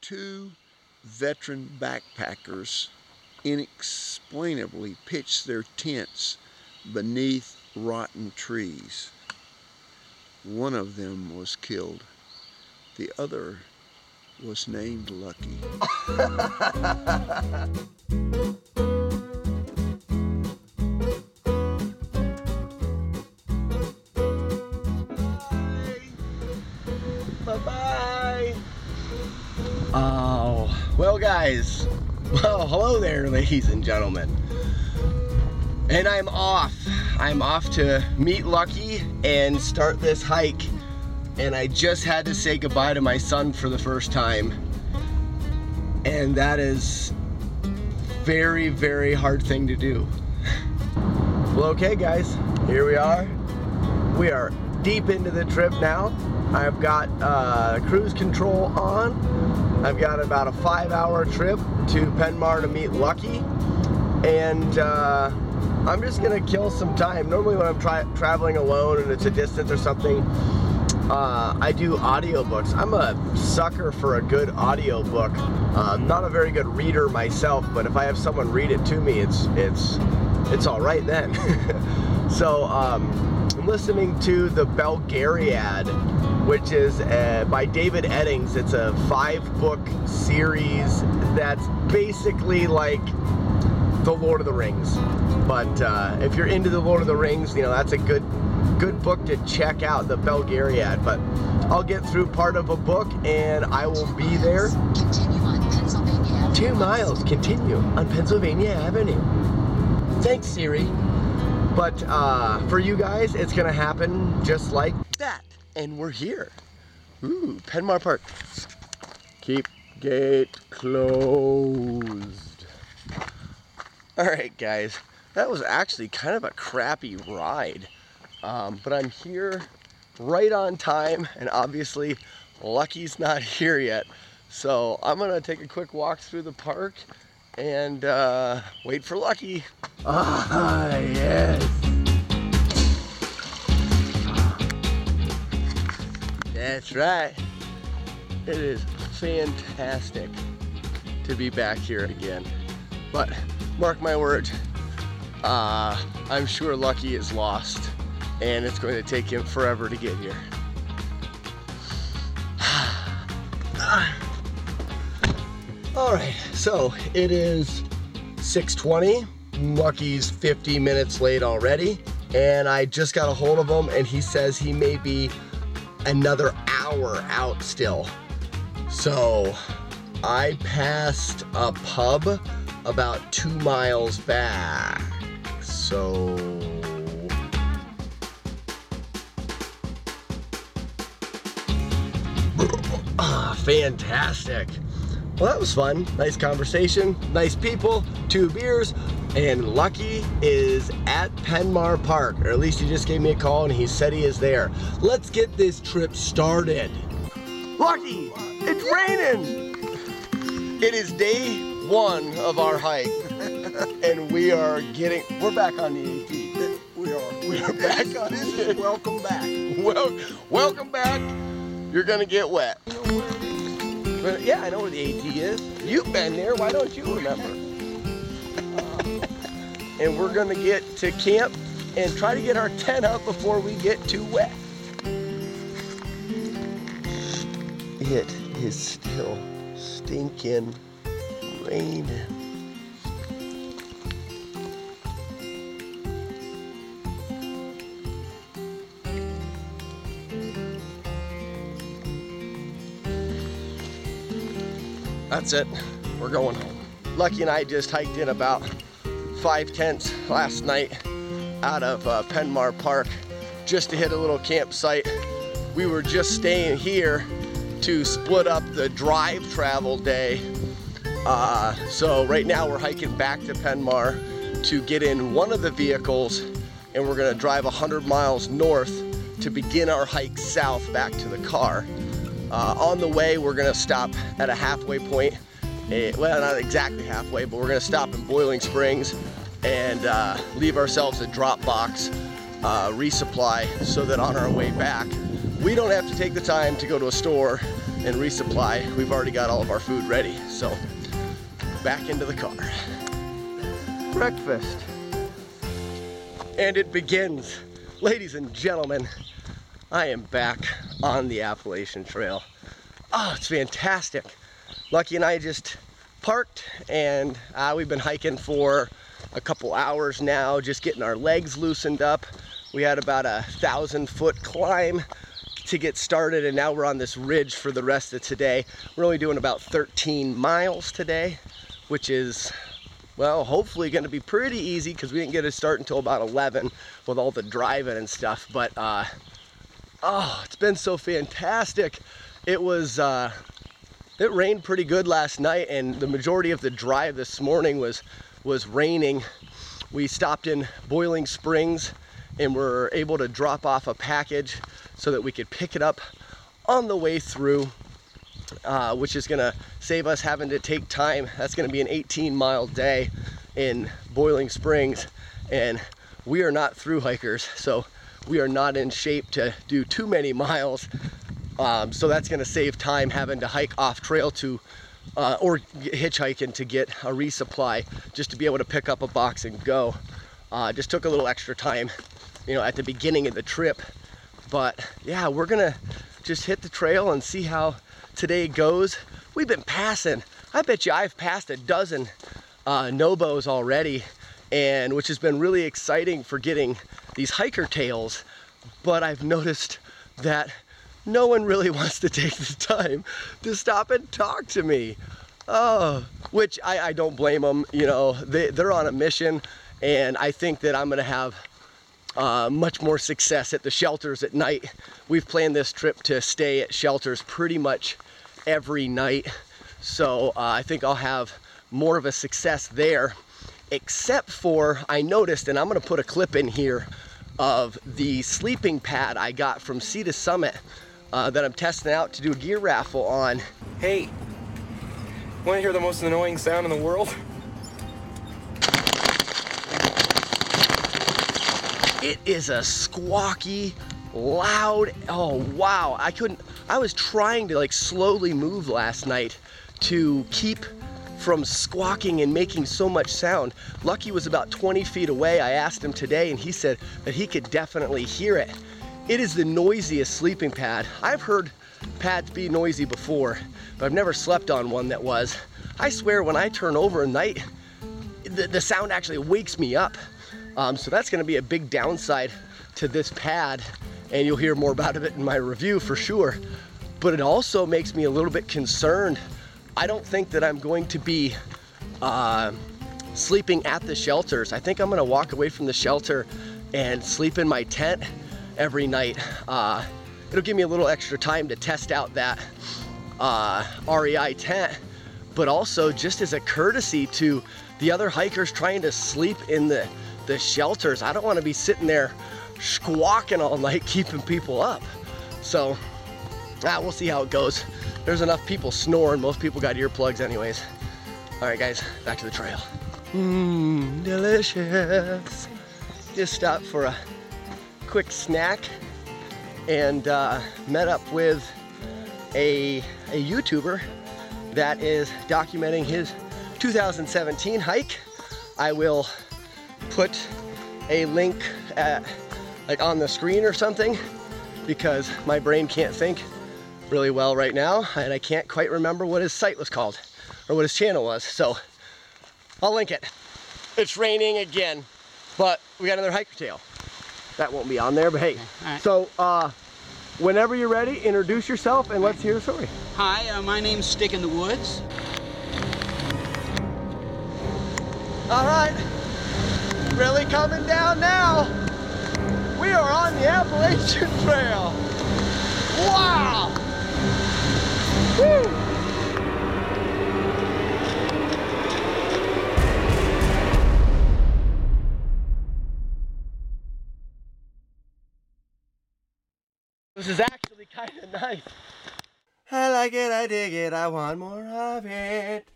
two veteran backpackers inexplicably pitched their tents beneath rotten trees. One of them was killed. The other was named Lucky. Bye-bye. Oh, well guys, well, hello there, ladies and gentlemen. And I'm off to meet Lucky and start this hike. And I just had to say goodbye to my son for the first time. And that is very, very hard thing to do. Well, okay guys, here we are. We are deep into the trip now. I've got cruise control on. I've got about a 5-hour trip to Penmar to meet Lucky. And I'm just gonna kill some time. Normally when I'm traveling alone and it's a distance or something, I do audiobooks. I'm a sucker for a good audiobook. I'm not a very good reader myself, but if I have someone read it to me, it's all right then. So I'm listening to The Belgariad, which is by David Eddings. It's a 5-book series that's basically like The Lord of the Rings. But if you're into The Lord of the Rings, you know, that's a good book to check out, The Belgariad. But I'll get through part of a book and I will be there. Continue on Pennsylvania Avenue. 2 miles, continue on Pennsylvania Avenue. Thanks, Siri. But for you guys, it's gonna happen just like that. And we're here. Ooh, Penmar Park. Keep gate closed. All right, guys. That was actually kind of a crappy ride. But I'm here right on time, and obviously Lucky's not here yet. So I'm gonna take a quick walk through the park and wait for Lucky. Ah, yes. That's right. It is fantastic to be back here again. But mark my words, I'm sure Lucky is lost and it's going to take him forever to get here. All right, so it is 6:20. Lucky's 50 minutes late already, and I just got a hold of him and he says he may be another hour out still. So I passed a pub about 2 miles back. So fantastic. Well, that was fun. Nice conversation, nice people, 2 beers, and Lucky is at Penmar Park, or at least he just gave me a call and he said he is there. Let's get this trip started. Lucky, it's raining. It is day 1 of our hike, and we're back on the AT. We are back on it. Welcome back. Welcome back. You're gonna get wet. Yeah, I know where the AT is. You've been there, why don't you remember? And we're gonna get to camp and try to get our tent up before we get too wet. It is still stinking raining. That's it, we're going home. Lucky and I just hiked in about 5 tents last night out of Penmar Park just to hit a little campsite. We were just staying here to split up the drive travel day. So right now we're hiking back to Penmar to get in one of the vehicles, and we're gonna drive 100 miles north to begin our hike south back to the car. On the way, we're gonna stop at a halfway point. Well, not exactly halfway, but we're gonna stop in Boiling Springs and leave ourselves a drop box resupply so that on our way back, we don't have to take the time to go to a store and resupply. We've already got all of our food ready, so back into the car. Breakfast. And it begins. Ladies and gentlemen, I am back on the Appalachian Trail. Oh, it's fantastic. Lucky and I just parked, and we've been hiking for a couple hours now, just getting our legs loosened up. We had about 1,000-foot climb to get started, and now we're on this ridge for the rest of today. We're only doing about 13 miles today, which is, well, hopefully going to be pretty easy because we didn't get to start until about 11 with all the driving and stuff. But oh, it's been so fantastic. It was it rained pretty good last night, and the majority of the drive this morning was raining. We stopped in Boiling Springs and were able to drop off a package so that we could pick it up on the way through, which is gonna save us having to take time. That's gonna be an 18-mile day in Boiling Springs, and we are not through hikers, so we are not in shape to do too many miles. So that's gonna save time having to hike off trail to or hitchhiking to get a resupply, just to be able to pick up a box and go. Just took a little extra time, you know, at the beginning of the trip. But yeah, we're gonna just hit the trail and see how today goes. We've been passing, I bet you I've passed a dozen Nobos already, and which has been really exciting for getting these hiker tails. But I've noticed that no one really wants to take the time to stop and talk to me. Oh, which I don't blame them. You know, they're on a mission, and I think that I'm gonna have much more success at the shelters at night. We've planned this trip to stay at shelters pretty much every night, so I think I'll have more of a success there, except for I noticed, and I'm gonna put a clip in here of the sleeping pad I got from Sea to Summit that I'm testing out to do a gear raffle on. Hey, want to hear the most annoying sound in the world? It is a squawky, loud, oh wow, I was trying to like slowly move last night to keep from squawking and making so much sound. Lucky was about 20 feet away. I asked him today, and he said that he could definitely hear it. It is the noisiest sleeping pad. I've heard pads be noisy before, but I've never slept on one that was. I swear when I turn over at night, the sound actually wakes me up. So that's gonna be a big downside to this pad, and you'll hear more about it in my review for sure. But it also makes me a little bit concerned. I don't think that I'm going to be sleeping at the shelters. I think I'm gonna walk away from the shelter and sleep in my tent every night. It'll give me a little extra time to test out that REI tent, but also just as a courtesy to the other hikers trying to sleep in the shelters. I don't want to be sitting there squawking all night keeping people up. So we'll see how it goes. There's enough people snoring. Most people got earplugs anyways. All right guys, back to the trail. Delicious. Just stopped for a quick snack and met up with a YouTuber that is documenting his 2017 hike. I will put a link like on the screen or something, because my brain can't think really well right now, and I can't quite remember what his site was called or what his channel was, so I'll link it. It's raining again, but we got another hiker tail. That won't be on there, but hey. Right. So whenever you're ready, introduce yourself and let's hear the story. Hi, my name's Stick in the Woods. All right, really coming down now. We are on the Appalachian Trail. Wow! Woo! This is actually kind of nice. I like it, I dig it, I want more of it.